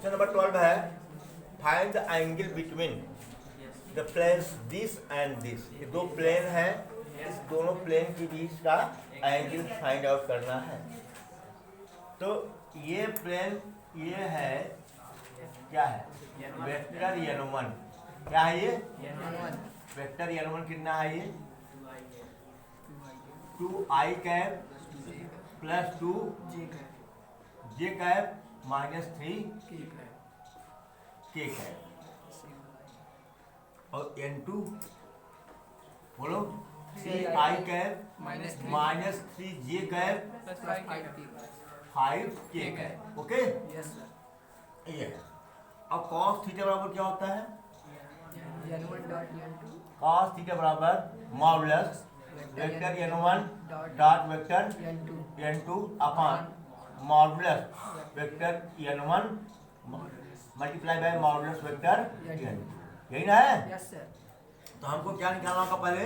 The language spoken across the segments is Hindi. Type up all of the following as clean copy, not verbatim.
क्वेश्चन नंबर 12 है find the angle between the planes this and this. ये दो प्लेन है, इस दोनों प्लेन के बीच का एंगल फाइंड आउट करना है। तो ये प्लेन ये है, क्या है? Vector n1। क्या है ये? वेक्टर n1 कितना है ये? 2i cap plus 2j cap minus 3k cap. और n2 बोलो 3i cap minus 3j cap 5k cap. Okay, ये है। अब cos थीटा बराबर क्या होता है? cos थीटा बराबर modulus vector n1 dot vector n2 upon modulus vector n1 multiply by modulus vector n2। यही ना है? तो हमको क्या निकालना होगा? पहले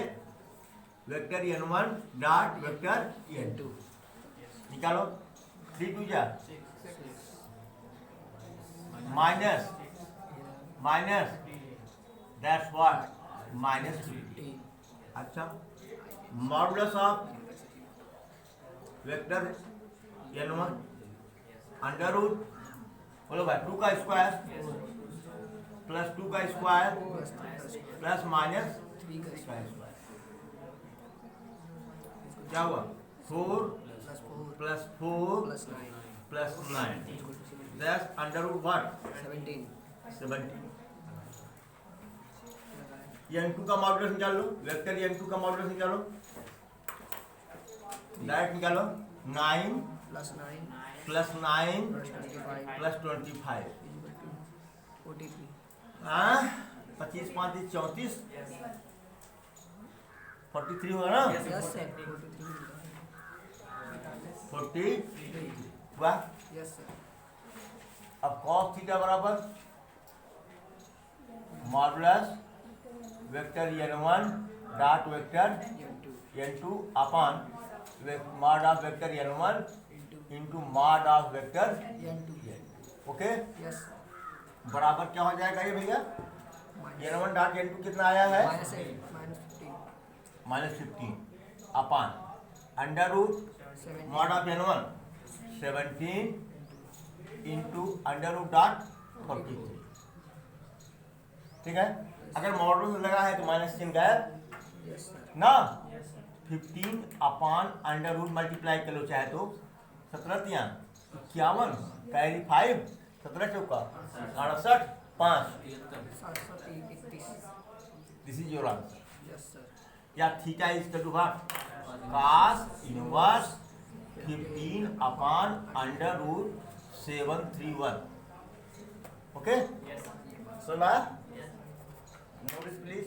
vector n1 dot vector n2 निकालो। 3 2 जा माइनस दैट्स व्हाट -15। अच्छा, modulus of vector n1 under root बोलो भाई 2 का स्क्वायर प्लस 2 का स्क्वायर प्लस माइनस 3 का स्क्वायर। क्या हुआ? 4 plus 4 plus 9 that's under root what 17। n2 का मॉडुलस निकाल लो, वेक्टर n2 का मॉडुलस निकालो, डायरेक्ट निकालो। 9 प्लस 9 प्लस 25 25 5 34 43 होगा ना? 43 हुआ। अब cos थीटा बराबर modulus vector n1 dot vector n2 upon mod of vector n1 into mod of vector n2। Okay, बराबर क्या हो जाएगा ये भैया? n1 डॉट n2 कितना आया है? -15 upon under root mod of n1 17 into under root dot 43। ठीक है, अगर मॉडुलस लगा है तो माइनस चिन्ह गायब ना। 15 अपॉन अंडर रूट मल्टीप्लाई कर लो चाहे तो 17 51 कैरी 5 17 चौका 68 5 दिस इज योर आंसर। या theta is equal to what? cos inverse 15 upon under root 731। Okay, सुना? Notice please.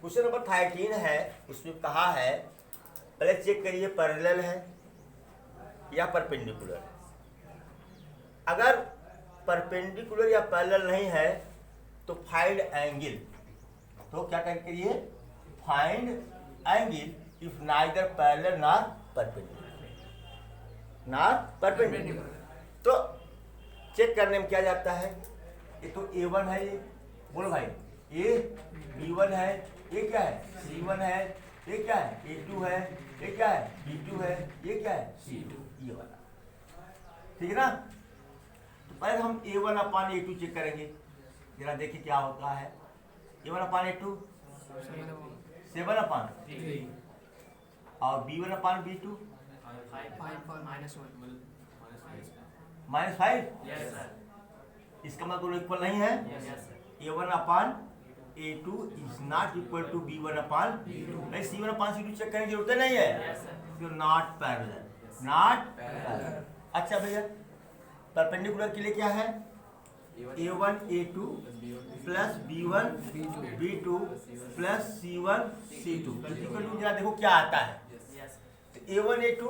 क्वेश्चन नंबर 13 है, उसमें कहा है पहले चेक करिए पैरेलल है या परपेंडिकुलर है। अगर परपेंडिकुलर या पैरेलल नहीं है तो फाइंड एंगल। तो क्या करिए? Find angle if neither parallel nor perpendicular. तो चेक करने में क्या जाता है? ये तो A1 है, ये बोलो भाई ये B1 है, ये क्या है? C1 है, ये क्या है? A2 है, ये क्या है? B2 है, ये क्या है? C2। ये वाला ठीक है ना? तो पहले हम A1 अपान A2 चेक करेंगे, जरा देखिए क्या होता है। A1 अपान A2 7 अपान और B1 अपान B2 -5। इसका मतलब इक्वल नहीं है। A1 upon A2 is not equal to B1 upon B2। नहीं, C1 अपान C2 चेक करने की जरूरत नहीं है, तो नॉट पैरेलल। अच्छा भैया, परपेंडिकुलर के लिए क्या है? A1 A2 plus B1 B2 plus C1 C2 equal to, जरा देखो क्या आता है। तो A1 A2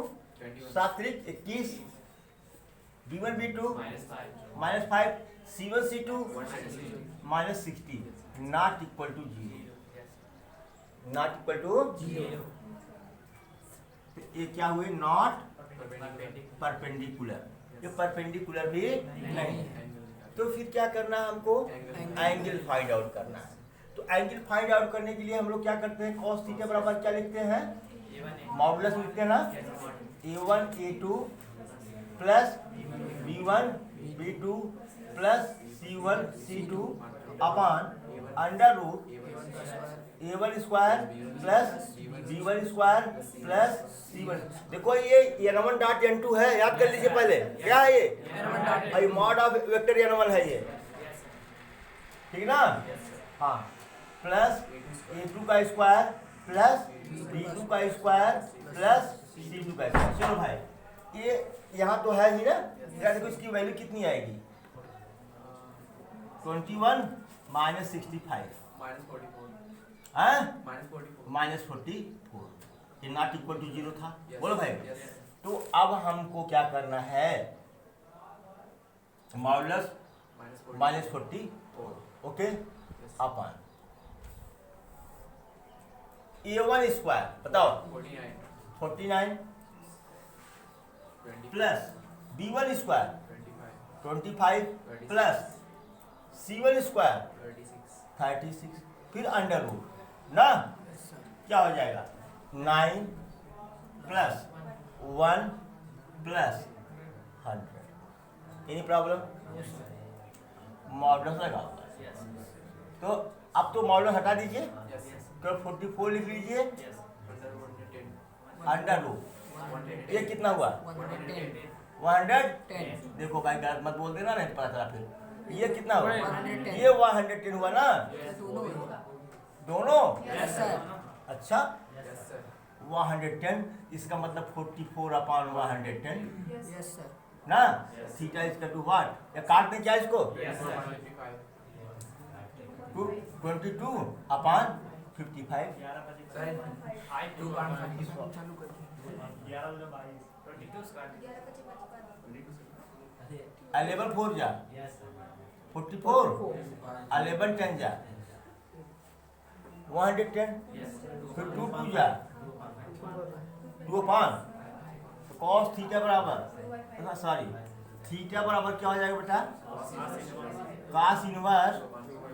7 21 B1 B2 -5 C1 C2 -60 not equal to 0। तो ये क्या हुए? नॉट परपेंडिकुलर, ये परपेंडिकुलर भी नहीं है। तो फिर क्या करना है हमको? एंगल फाइंड आउट करना है। तो एंगल फाइंड आउट करने के लिए हम लोग क्या करते हैं? cos थीटा बराबर क्या लिखते हैं? मॉडुलस लिखते हैं ना, a1 a2 plus b1 b2 plus c1 c2 upon under root a1 square plus b1 square plus c1। देखो ये n1 डॉट n2 है, याद कर लीजिए पहले क्या है ये मॉड ऑफ वेक्टर n1 है ये, ठीक ना? हाँ, प्लस a2 का स्क्वायर प्लस b2 का स्क्वायर प्लस c2 का स्क्वायर। चलो भाई ये यहाँ तो है ही ना, देखो इसकी वैल्यू कितनी आएगी? 21 माइनस 65 माइनस 44, ये नॉट इक्वल टू 0 था। बोलो भाई। तो अब हमको क्या करना है? मॉडुलस माइनस 44, ओके, अपन a1 स्क्वायर बताओ 49 plus b1 square 25 plus c1 square 36, फिर अंडर रूट ना, क्या हो जाएगा? 9 plus 1 plus 100। Any problem? Modulus लगा हुआ है, तो अब तो मॉडुलस हटा दीजिए, तो 44 लिख लीजिए अंडर रूट, ये कितना हुआ? 110। देखो भाई गलत मत बोल देना, नहीं पता चला फिर। ये कितना हुआ? ये 110 हुआ ना, दोनों? अच्छा, 110, इसका मतलब 44 अपान 110 ना, थीटा इसका टू व्हाट? या काट दें क्या इसको? 22 अपान 55। 11 4 जा 44, 11 10 जा 110, फिर 2 2 जा 2 अपान cos थीटा बराबर, सॉरी थीटा बराबर क्या हो जाएगा बेटा? cos इनवर्स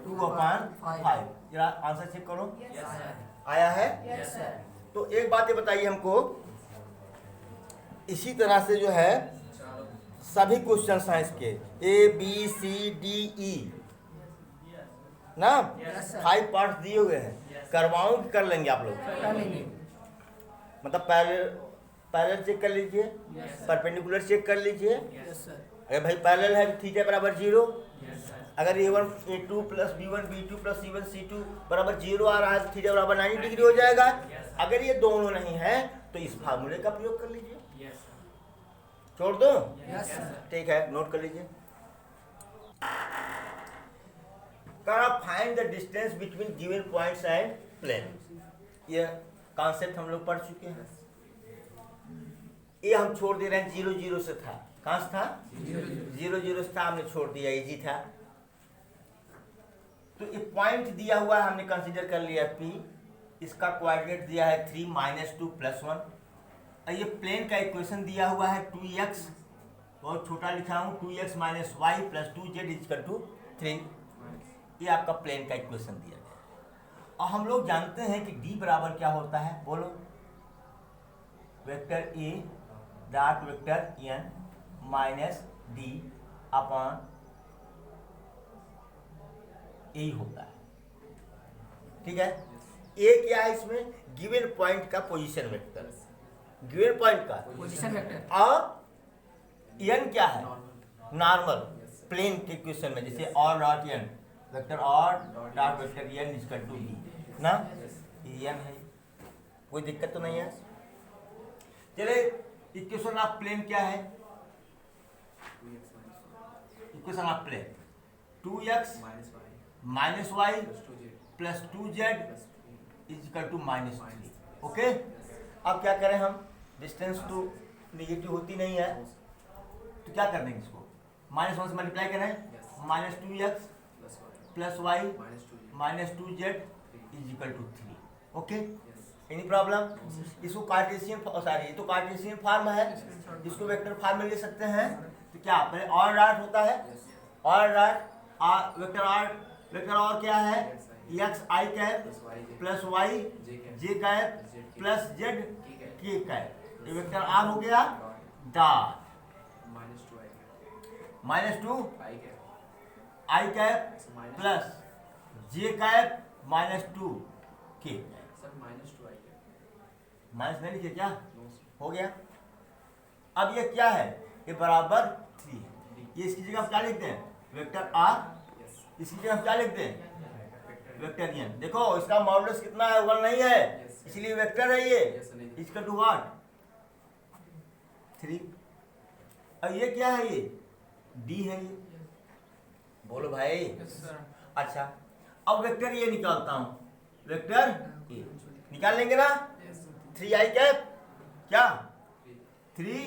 2 अपान 5। जरा आंसर चेक करो, आया है? तो एक बात ये बताइए हमको, इसी तरह से जो है सभी क्वेश्चन साइंस के A B C D E ना 5 पार्ट्स दिए हुए हैं, करवाऊं कि कर लेंगे आप लोग? मतलब पैरेलल चेक कर लीजिए, परपेंडिकुलर चेक कर लीजिए। अगर भाई पैरेलल है थीटा बराबर 0, अगर a1 a2 plus b1 b2 plus c1 c2 बराबर 0 आ रहा है, थीटा बराबर 90 डिग्री हो जाएगा। अगर ये दोनों नहीं है तो इस फार्मूले का प्रयोग कर लीजिए। छोड़ दो? ठीक है, नोट कर लीजिए। Find the distance between given points and plane. ये कॉन्सेप्ट हम लोग पढ़ चुके हैं। ये हम छोड़ दे रहे हैं, 0 0 से था। कहाँ से था? 0 0 से था, हमने छोड़ दिया, इजी था। तो ये पॉइंट दिया हुआ है, हमने कंसीडर कर लिया P। इसका कोऑर्डिनेट दिया है 3 -2 + 1। और ये प्लेन का इक्वेशन दिया हुआ है 2x, बहुत छोटा लिखा हूँ, 2x - y + 2z = 3। ये आपका प्लेन का इक्वेशन दिया गया। और हम लोग जानते हैं कि D बराबर क्या होता है, बोलो? Vector A dot vector n minus D upon यही होता है, ठीक है? ए क्या है इसमें? गिवन पॉइंट का पोजीशन वेक्टर, गिवन पॉइंट का पोजीशन वेक्टर। और एन क्या है? नॉर्मल प्लेन के क्वेश्चन में जैसे r dot n, vector r dot vector n equal to b ना, एन है, कोई दिक्कत तो नहीं है। चले इक्वेशन ऑफ प्लेन क्या है? Equation of plane 2x - y + 2z = -3। Okay, अब क्या करें हम? डिस्टेंस तो नेगेटिव होती नहीं है, तो क्या कर देंगे इसको? -1 से मल्टीप्लाई करें, -2x + y - 2z = 3। Okay, any problem? इसको कार्टेशियन, सॉरी ये तो कार्टेशियन फॉर्म है, इसको वेक्टर फॉर्म में ले सकते हैं। तो क्या पहले और डॉट होता है, और डॉट वेक्टर और क्या है, एक्स आई कैप प्लस वाई जे कैप प्लस जेड के कैप, ये वेक्टर आर हो गया डॉट -2 आई कैप प्लस जे कैप -2 के माइनस नहीं लिखे क्या, हो गया। अब ये क्या है, ये बराबर 3 है, ये इसकी जगह हम क्या लिखते हैं, वेक्टर आर, इसकी जगह हम क्या लिखते हैं, वेक्टर एन। देखो इसका मॉडुलस कितना है, 1 नहीं है, इसलिए वेक्टर है ये, इसका टू व्हाट 3। अब ये क्या है, ये डी है, ये बोलो भाई। अच्छा अब वेक्टर ये निकालता हूं, वेक्टर ए निकाल लेंगे ना, 3 आई कैप क्या 3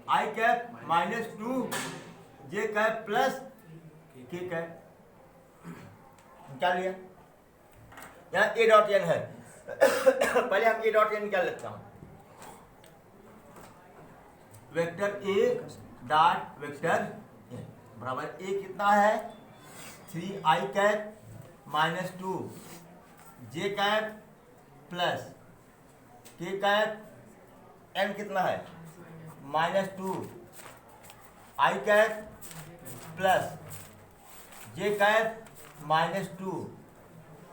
आई कैप -2 जे कैप प्लस के कैप निकाल लिया। यहाँ ए डॉट एन है पहले हम ए डॉट एन निकाल लेता हूं, vector a dot vector A बराबर ए कितना है 3 आई कैप -2 जे कैप प्लस के कैप एन कितना है -2 आई कैप प्लस जे कैप -2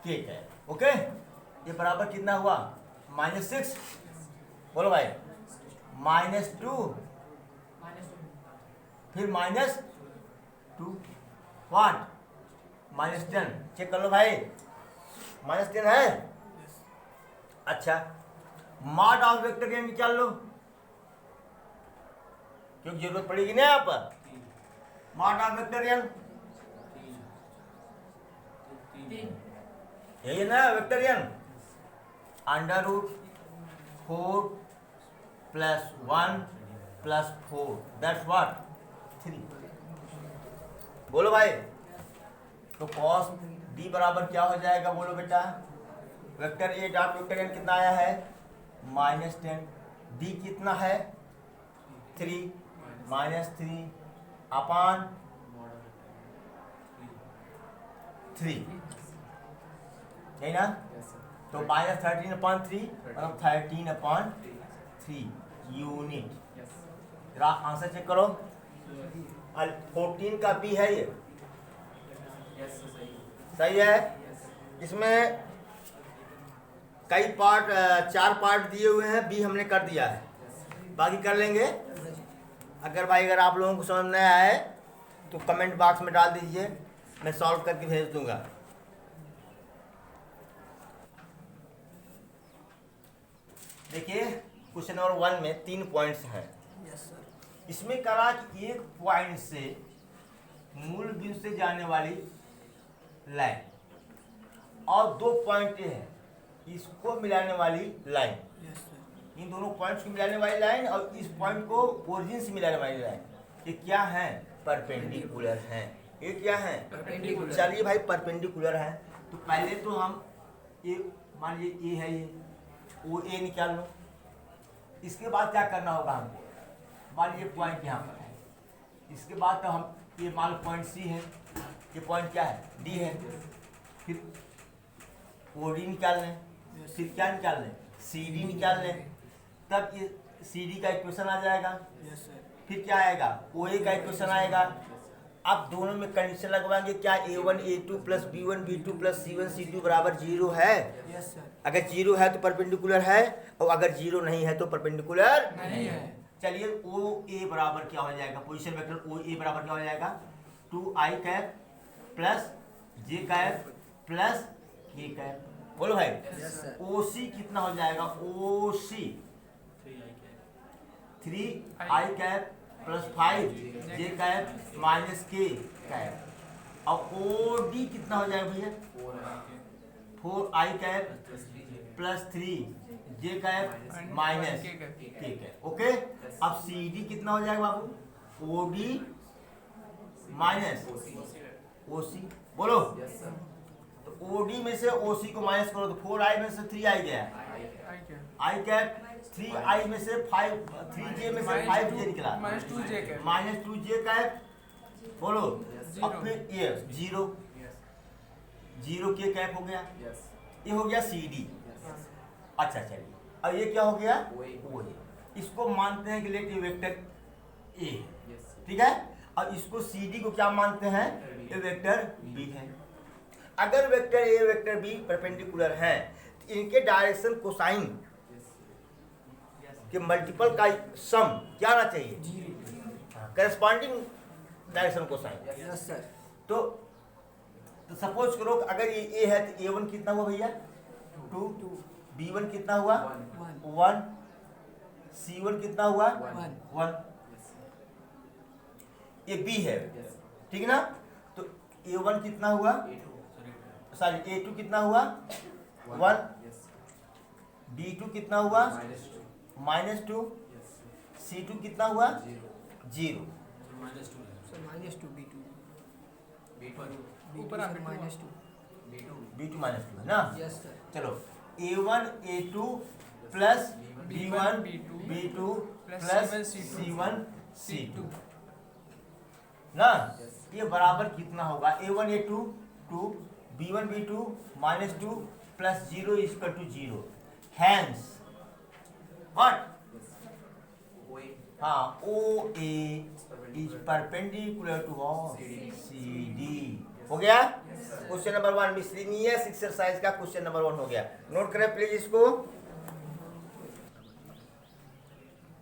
के कैप। ओके, ये बराबर कितना हुआ -6, बोलो भाई -2 फिर -2 व्हाट -10, चेक कर लो भाई, -10 है। अच्छा मॉड ऑफ वेक्टर एन निकाल लो, क्योंकि जरूरत पड़ेगी ना यहाँ पर। मॉड ऑफ वेक्टर एन यही है ना, वेक्टर एन √4 + 1 + 4 दैट्स व्हाट 3। बोलो भाई, तो कॉस डी बराबर क्या हो जाएगा, बोलो बेटा, vector a dot vector n कितना आया है -10, डी कितना है 3 -3 अपान 3, यही ना, तो -13/3 मतलब 13/3 यूनिट। जरा आंसर चेक करो, 14 का बी है ये, सही है। इसमें कई पार्ट 4 पार्ट दिए हुए हैं, बी हमने कर दिया है, बाकी कर लेंगे। अगर आप लोगों को समझ नहीं आए तो कमेंट बॉक्स में डाल दीजिए, मैं सॉल्व करके भेज दूंगा। देखिए क्वेश्चन नंबर 1 में 3 पॉइंट्स हैं। इसमें करा कि एक पॉइंट से मूल बिंदु से जाने वाली लाइन और 2 पॉइंट है इसको मिलाने वाली लाइन, इन दोनों पॉइंट्स को मिलाने वाली लाइन और इस पॉइंट को ओरिजिन से मिलाने वाली लाइन, ये क्या है, परपेंडिकुलर हैं। ये क्या है, परपेंडिकुलर। चलिए भाई परपेंडिकुलर है, तो पहले तो हम ये मान लीजिए ए है, ये वो ए निकाल लो। इसके बाद क्या करना होगा हमको, मान लीजिए पॉइंट यहाँ पर है, इसके बाद तो हम ये मान लो पॉइंट सी है, ये पॉइंट क्या है डी है, फिर ओ डी निकाल लें, फिर क्या निकाल लें सी डी निकाल लें, तब ये सी डी का इक्वेशन आ जाएगा। फिर क्या आएगा ओ ए का इक्वेशन आएगा। अब दोनों में कंडीशन लगवाएंगे, क्या a1 a2 + b1 b2 + c1 c2 बराबर 0 है। अगर 0 है तो परपेंडिकुलर है, और अगर 0 नहीं है तो परपेंडिकुलर नहीं है। चलिए ओ ए बराबर क्या हो जाएगा, पोजीशन वेक्टर ओ ए बराबर क्या हो जाएगा 2i कैप प्लस जे कैप प्लस के कैप। बोलो भाई ओ सी कितना हो जाएगा, ओ सी 3i कैप प्लस 5 जे कैप माइनस के कैप। और ओ डी कितना हो जाएगा भैया 4i कैप प्लस 3 जे कैप माइनस के कैप। ओके, अब सी डी कितना हो जाएगा बाबू, ओ डी माइनस ओ सी। बोलो तो तो ओडी में से ओसी को माइनस करो तो 4i में से 3i गया, आई कैप 3i में से 3j में से 5j निकला, माइनस 2j कैप बोलो। अब फिर ये 0 के कैप हो गया, ये हो गया CD। अच्छा चलिए, अब ये क्या हो गया, OA। इसको मानते हैं कि रिलेटिव वेक्टर A, ठीक है। अब इसको CD को क्या मानते हैं, ये वेक्टर B है। अगर vector A vector B perpendicular हैं तो इनके डायरेक्शन कोसाइन के मल्टीपल का सम क्या आना चाहिए, करस्पॉन्डिंग डायरेक्शन कोसाइन। तो सपोज करो अगर ये A है तो A1 कितना हुआ भैया 2, B1 कितना हुआ 1, C1 कितना हुआ 1, ये B है, ठीक है ना। तो A1 कितना हुआ, सॉरी A2 कितना हुआ 1, B2 कितना हुआ -2, C2 कितना हुआ 0, B2 -2 है ना। चलो A1 A2 plus B1 B2 plus C1 C2 ना, ये बराबर कितना होगा, A1 A2 2, B1 B2 -2 plus 0 equal to 0। Hence what, हाँ OA is perpendicular to CD। हो गया क्वेश्चन नंबर 1 मिसलिनियस एक्सरसाइज का क्वेश्चन नंबर 1 हो गया। नोट करें प्लीज इसको।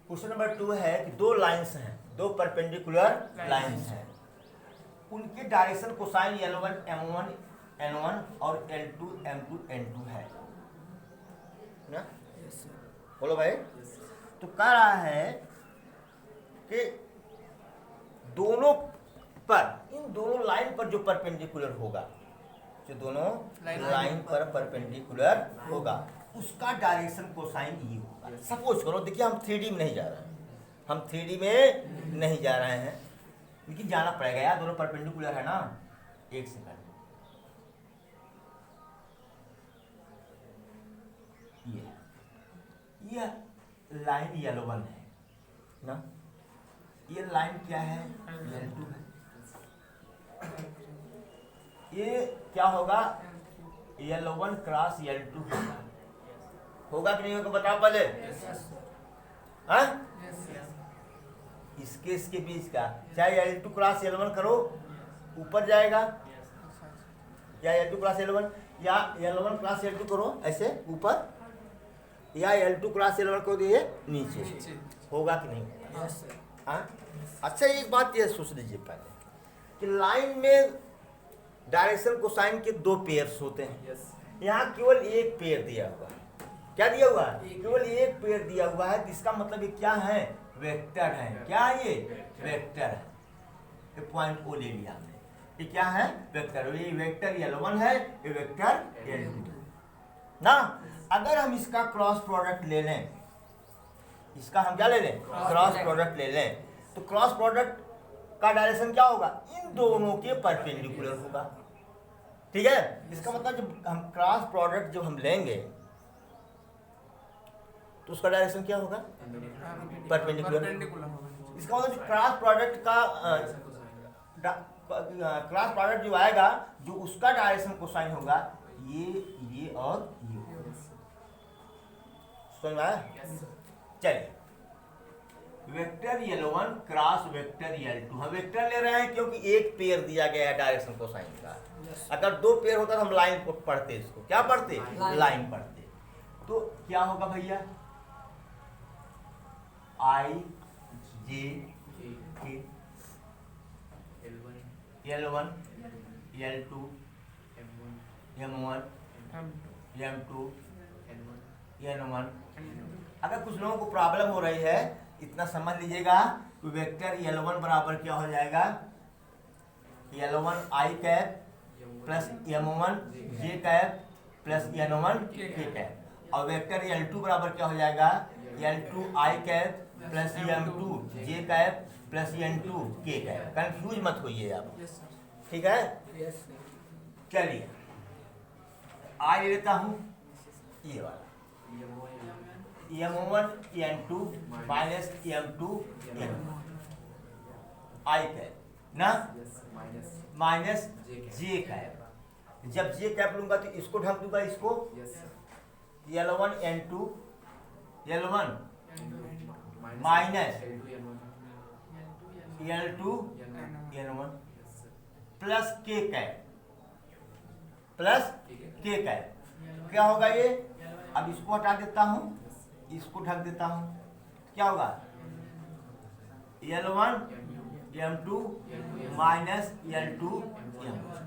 क्वेश्चन नंबर 2 है कि दो लाइंस हैं, दो परपेंडिकुलर लाइंस हैं, उनके direction cosine L1 M1 N1 और L2 M2 N2 है ना। बोलो भाई। तो कह रहा है कि दोनों पर, इन दोनों लाइन पर जो परपेंडिकुलर होगा, जो दोनों लाइन पर परपेंडिकुलर होगा उसका डायरेक्शन कोसाइन ये होगा। सपोज करो, देखिए हम 3D में नहीं जा रहे हैं, हम 3D में नहीं जा रहे हैं, लेकिन जाना पड़ेगा यार, दोनों परपेंडिकुलर है ना। एक सेकंड, ये लाइन L1 है ना, ये लाइन क्या है L2 है। ये क्या होगा L1 क्रॉस L2 होगा कि नहीं होगा, बताओ पहले। हाँ इसके बीच का, चाहे L2 क्रॉस L1 करो ऊपर जाएगा, या L2 क्रॉस L1 या L1 क्रॉस L2 करो ऐसे ऊपर, या L2 क्रॉस L1 करो ये नीचे, होगा कि नहीं। हाँ अच्छा, एक बात ये सोच लीजिए पहले कि लाइन में डायरेक्शन कोसाइन के दो पेयर्स होते हैं। यहाँ केवल एक पेयर दिया हुआ है, क्या दिया हुआ है, केवल एक पेयर दिया हुआ है। इसका मतलब ये क्या है, वेक्टर है। क्या ये वेक्टर है, ये पॉइंट ओ ले लिया हमने, ये क्या है वेक्टर। ये वेक्टर L1 है, ये वेक्टर L2 ना। अगर हम इसका क्रॉस प्रोडक्ट ले लें, इसका हम क्या ले लें, क्रॉस प्रोडक्ट ले लें, तो क्रॉस प्रोडक्ट का डायरेक्शन क्या होगा, इन दोनों के परपेंडिकुलर होगा, ठीक है। इसका मतलब जब हम क्रॉस प्रोडक्ट जब हम लेंगे तो उसका डायरेक्शन क्या होगा, परपेंडिकुलर। इसका मतलब क्रॉस प्रोडक्ट का क्रॉस प्रोडक्ट जो आएगा, जो उसका डायरेक्शन कोसाइन होगा, ये और ये समझ में आया। चलिए, vector L1 cross vector L2, हम वेक्टर ले रहे हैं क्योंकि एक पेयर दिया गया है डायरेक्शन कोसाइन का। अगर दो पेयर होता तो हम लाइन को पढ़ते, इसको क्या पढ़ते, लाइन पढ़ते। तो क्या होगा भैया, I J K L1 L2 M1 M2 N1। अगर कुछ लोगों को प्रॉब्लम हो रही है, इतना समझ लीजिएगा कि वेक्टर L1 बराबर क्या हो जाएगा, L1 I cap plus M1 J cap plus N1 K cap, और वेक्टर L2 बराबर क्या हो जाएगा, L2 I cap plus M2 J cap plus N2 K cap. Confuse मत होइए आप, ठीक है। चलिए आई लेता हूँ ये वाला m1 n2 minus m2 n1 आई कैप ना माइनस जे कैप। जब जे कैप लूंगा तो इसको ढक दूंगा, इसको L1 n2 L1 minus L2 n1 plus के कैप क्या होगा ये? अब इसको हटा देता हूं, इसको ढक देता हूं, क्या होगा L1 m2 minus L2 m1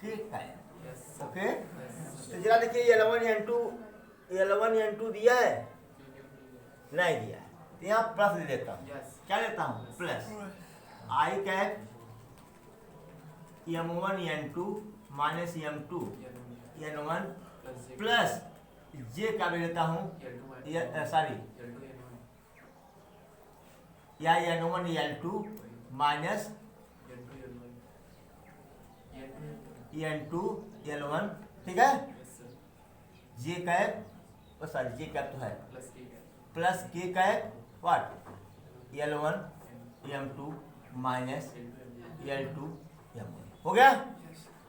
ठीक है। ओके, तो जरा देखिए L1 n2 दिया है नहीं दिया है, तो यहाँ प्लस दे देता हूँ। क्या लेता हूँ? Plus I cap m1 n2 minus m2 n1 plus J का भी लेता हूँ सॉरी या n1 n2 minus n2 n1 ठीक है। जे कैप सॉरी जे कैप तो है प्लस के cap what L1 m2 minus L2 m1 हो गया।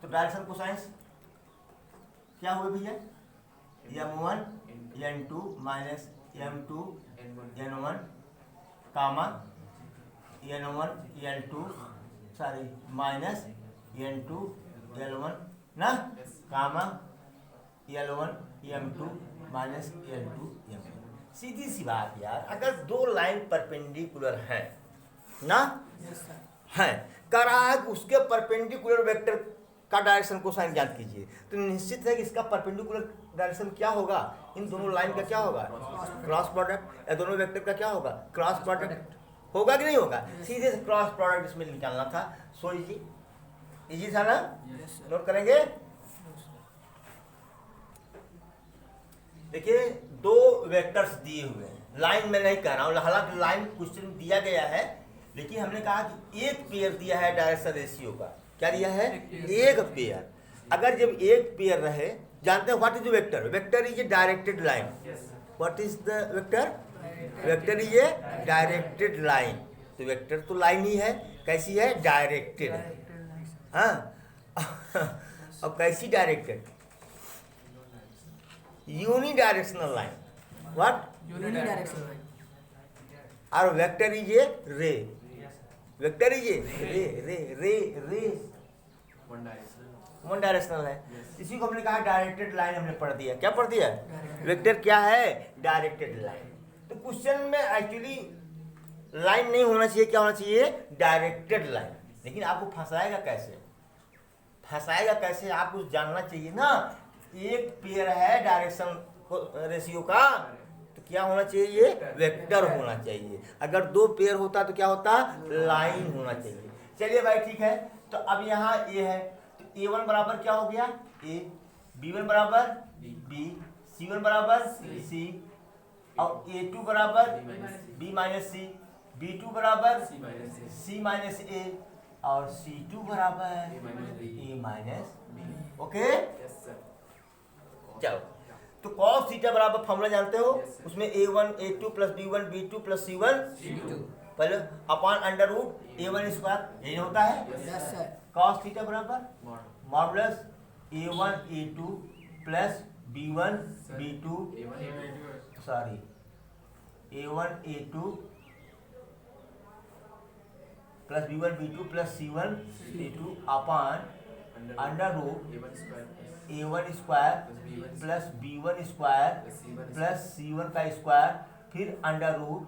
तो डायरेक्शन कोसाइंस क्या हुए भैया? m1 n2 minus m2 n1 कामा n1 n2 sorry minus n2 l1 ना कामा L1 m2 minus L2 m1। सीधी सी बात यार, अगर दो लाइन परपेंडिकुलर हैं ना हैं, कह रहा है उसके परपेंडिकुलर वेक्टर का डायरेक्शन कोसाइन ज्ञात कीजिए, तो निश्चित है कि इसका परपेंडिकुलर डायरेक्शन क्या होगा? इन दोनों लाइन का क्या होगा? Cross product. या दोनों वेक्टर का क्या होगा? क्रॉस प्रोडक्ट होगा कि नहीं होगा? सीधे से क्रॉस प्रोडक्ट इसमें निकालना था। सो इजी था ना? नोट करेंगे। देखिए दो वेक्टर्स दिए हुए हैं, लाइन में नहीं कह रहा हूँ, हालांकि लाइन क्वेश्चन दिया गया है, लेकिन हमने कहा कि एक पेयर दिया है डायरेक्शन रेशियो का। क्या दिया है? एक पेयर। अगर जब एक पेयर रहे, जानते हैं what is the vector? Vector is a directed line. What is the vector? Vector is a directed line. तो वेक्टर तो लाइन ही है, कैसी है? डायरेक्टेड है। हाँ अब कैसी directed? Unidirectional line. What? Unidirectional line. और vector is a ray. Vector is a रे रे रे रे वन डायरेक्शनल है। इसी को हमने कहा डायरेक्टेड लाइन, हमने पढ़ दिया। क्या पढ़ दिया? वेक्टर क्या है? Directed line. तो क्वेश्चन में एक्चुअली लाइन नहीं होना चाहिए, क्या होना चाहिए? Directed line. लेकिन आपको फंसाएगा कैसे? फंसाएगा कैसे आपको जानना चाहिए ना। एक पेयर है डायरेक्शन रेशियो का, तो क्या होना चाहिए? वेक्टर होना चाहिए। अगर दो पेयर होता तो क्या होता? लाइन होना चाहिए। चलिए भाई ठीक है। तो अब यहाँ ए है, तो A1 बराबर क्या हो गया? A, B1 बराबर B, C1 बराबर C, और A2 बराबर B माइनस C, B2 बराबर C माइनस A, और C2 बराबर A माइनस B। ओके, चलो। तो cos थीटा बराबर फॉर्मूला जानते हो, उसमें A1 A2 plus B1 B2 plus C1 पहले upon under root A1 square, यही होता है। cos थीटा बराबर modulus A1 A2 plus B1 B2 sorry A1 A2 plus B1 B2 plus C1 C2 upon under root A1 square plus B1 square plus C1 का स्क्वायर, फिर अंडर रूट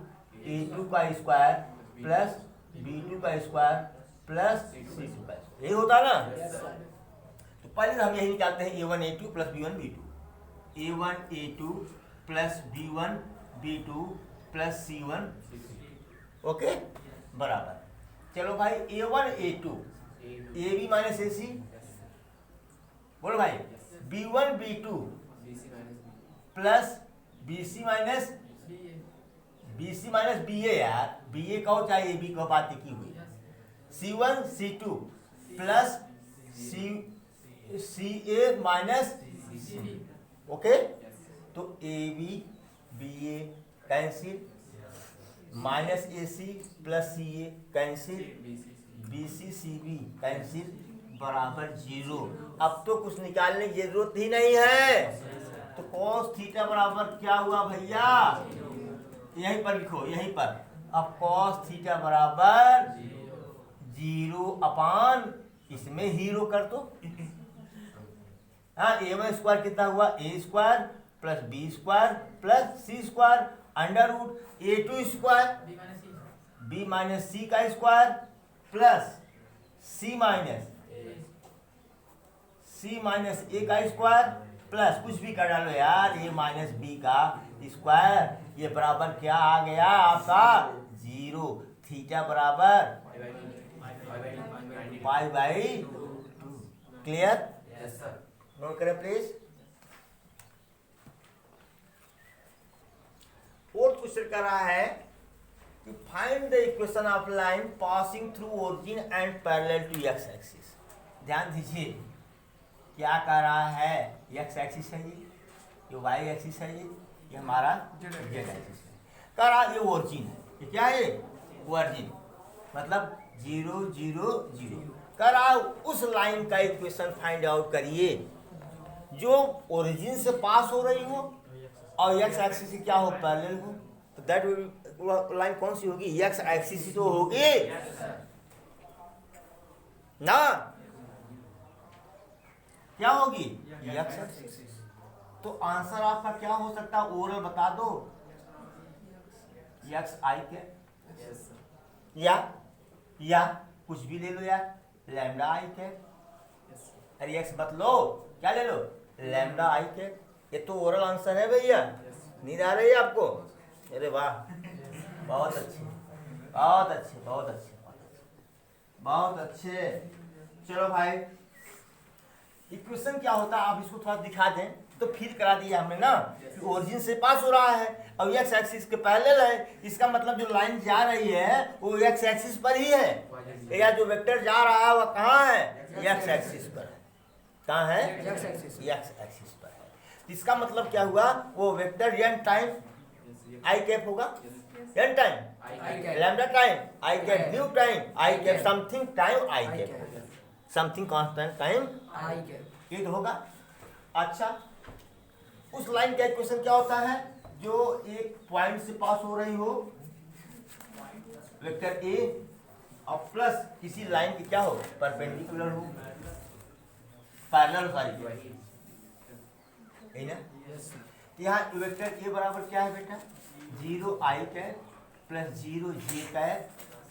A2 का स्क्वायर प्लस B2 का स्क्वायर प्लस C2 का स्क्वायर। यही होता है ना। तो पहले हम यही निकालते हैं A1 A2 plus B1 B2, A1 A2 plus B1 B2 plus C1 okay बराबर। चलो भाई A1 A2 AB minus AC, बोलो भाई B1 B2 plus BC minus BA यार, BA कहो चाहे AB कहो, बात की हुई। C1 C2 plus CA minus okay, तो a b b a cancel, minus a c plus c a cancel, b c c b cancel, बराबर 0। अब तो कुछ निकालने की जरूरत ही नहीं है। तो cos थीटा बराबर क्या हुआ भैया, यहीं पर लिखो, यहीं पर। अब cos थीटा बराबर 0 अपान इसमें 0 कर दो। हाँ, ए वन स्क्वायर कितना हुआ, A square plus B square plus C square under root A two square B minus C का square plus C minus A का स्क्वायर प्लस कुछ भी कर डालो यार, ए माइनस बी का स्क्वायर, ये बराबर क्या आ गया आपका 0। थीटा बराबर पाई बाई 2। क्लियर? नोट करें प्लीज। फोर्थ क्वेश्चन कर रहा है कि find the equation of line passing through origin and parallel to x axis. ध्यान दीजिए क्या कर रहा है, एक्स एक्सिस है ये वाई एक्सिस है, ये हमारा जेड एक्सिस है। कर रहा ये ओरिजिन है, ये क्या है, ओरिजिन मतलब 0 0 0। कर रहा उस लाइन का इक्वेशन फाइंड आउट करिए जो ओरिजिन से पास हो रही हो और एक्स एक्सिस से क्या हो, पैरेलल हो। तो दैट लाइन कौन सी होगी, एक्स एक्सिस तो होगी ना, क्या होगी, एक्स एक्सिस। तो आंसर आपका क्या हो सकता है, ओरल बता दो, एक्स आई के या कुछ भी ले लो यार, लैम्डा आई के, अरे एक्स मत लो, क्या ले लो, लैम्डा आई के। ये तो ओरल आंसर है भैया, नींद आ रही है आपको, अरे वाह, बहुत अच्छे बहुत अच्छे बहुत अच्छे बहुत अच्छे। चलो भाई, इक्वेशन क्या होता है आप इसको थोड़ा दिखा दें, तो फिर करा दिया हमने ना, ओरिजिन से पास हो रहा है और एक्स एक्सिस के पैरेलल है, इसका मतलब जो लाइन जा रही है वो एक्स एक्सिस पर ही है, या जो वेक्टर जा रहा है वो कहाँ है, एक्स एक्सिस पर है। कहाँ है, एक्स एक्सिस पर है। इसका मतलब क्या हुआ, वो vector n time I cap होगा, n time lambda time I cap, new time I cap, something time I cap, something constant time I cap, ये तो होगा। अच्छा, उस लाइन का इक्वेशन क्या होता है, जो एक पॉइंट से पास हो रही हो, वेक्टर ए और प्लस किसी लाइन की क्या हो, परपेंडिकुलर हो, पैरेलल सॉरी, है ना। यहाँ वेक्टर ए बराबर क्या है बेटा, 0 आई कैप प्लस 0 जे कैप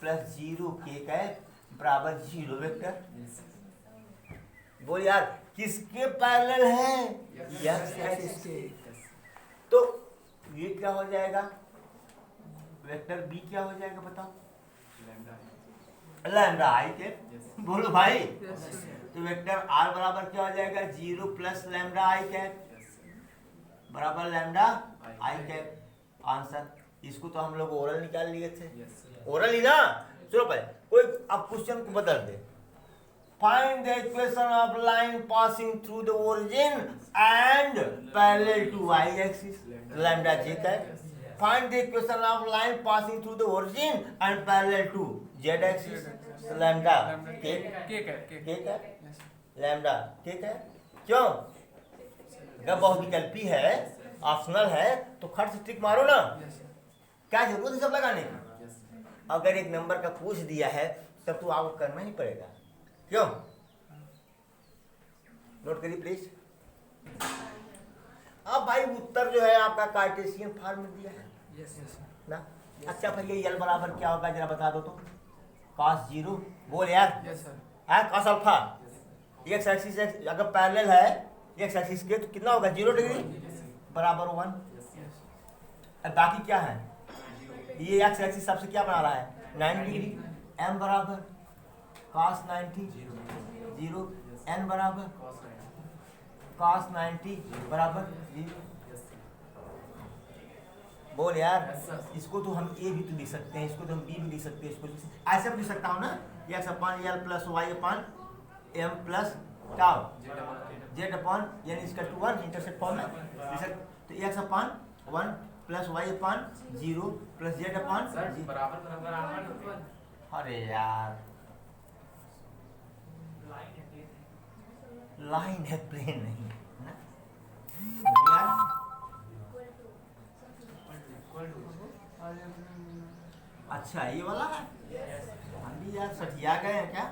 प्लस 0 के कैप बराबर 0 वेक्टर। बोल यार किसके पैरेलल है, एक्स एक्सिस के। तो ये क्या हो जाएगा, वेक्टर बी क्या हो जाएगा बताओ, लैम्डा आई के, बोलो भाई। तो वेक्टर आर बराबर क्या हो जाएगा, 0 प्लस लैम्डा आई कैप बराबर लैम्डा आई कैप। आंसर, इसको तो हम लोग ओरल निकाल लिए थे, ओरल ही ना। चलो पहले कोई अब क्वेश्चन को बदल दे, find the equation of line passing through the origin and parallel to Y axis, lambda J cap. Find the equation of line passing through the origin and parallel to Z axis, lambda K cap, lambda K cap. क्यों, अगर बहुविकल्पी है, ऑप्शनल है, तो खट से टिक मारो ना, क्या जरूरत है सब लगाने की। अगर एक नंबर का पूछ दिया है तब तो आपको करना ही पड़ेगा, क्यों। नोट करिए प्लीज। अब भाई उत्तर जो है आपका कार्टेशियन फॉर्म में दिया है ना। अच्छा भैया एल बराबर क्या होगा जरा बता दो तो, cos 0, बोल यार, है cos अल्फा, एक्स एक्सिस अगर पैरेलल है एक्स एक्सिस के तो कितना होगा, 0 डिग्री बराबर 1। अब बाकी क्या है, ये एक्स एक्सिस सबसे क्या बना रहा है, 90 डिग्री, m बराबर cos 90 0, n बराबर cos 90 बराबर 0। बोल यार, इसको तो हम ए भी तो लिख सकते हैं, इसको तो हम बी भी लिख सकते हैं, इसको ऐसे भी लिख सकता हूँ ना, x upon l plus y upon m plus tau z upon n equal to 1 intercept form में जैसे, तो x upon 1 plus y upon 0 plus z upon, अरे यार लाइन है प्लेन नहीं है ना, नहीं यार। अच्छा ये वाला है, हम भी यार सठिया गए हैं क्या?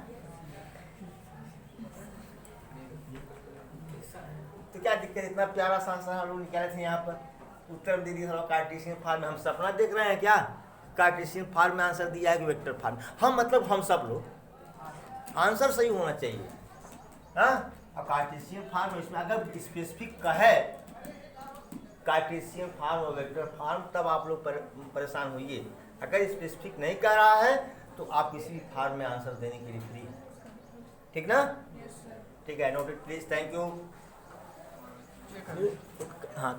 तो क्या दिक्कत, इतना प्यारा सा आंसर हम लोग निकाले थे यहाँ पर, उत्तर दे दिया कार्टेशियन फॉर्म में। हम सपना देख रहे हैं क्या? कार्टेशियन फॉर्म में आंसर दिया है कि वेक्टर फॉर्म, हम मतलब हम सब लोग आंसर सही होना चाहिए। हाँ, और कार्टेशियन फॉर्म इसमें अगर स्पेसिफिक कहे कार्टेशियन फॉर्म और वेक्टर फॉर्म, तब आप लोग परेशान होइए। अगर स्पेसिफिक नहीं कर रहा है तो आप किसी भी फॉर्म में आंसर देने के लिए फ्री है, ठीक ना? ठीक है, नोटेड प्लीज, थैंक यू। हाँ,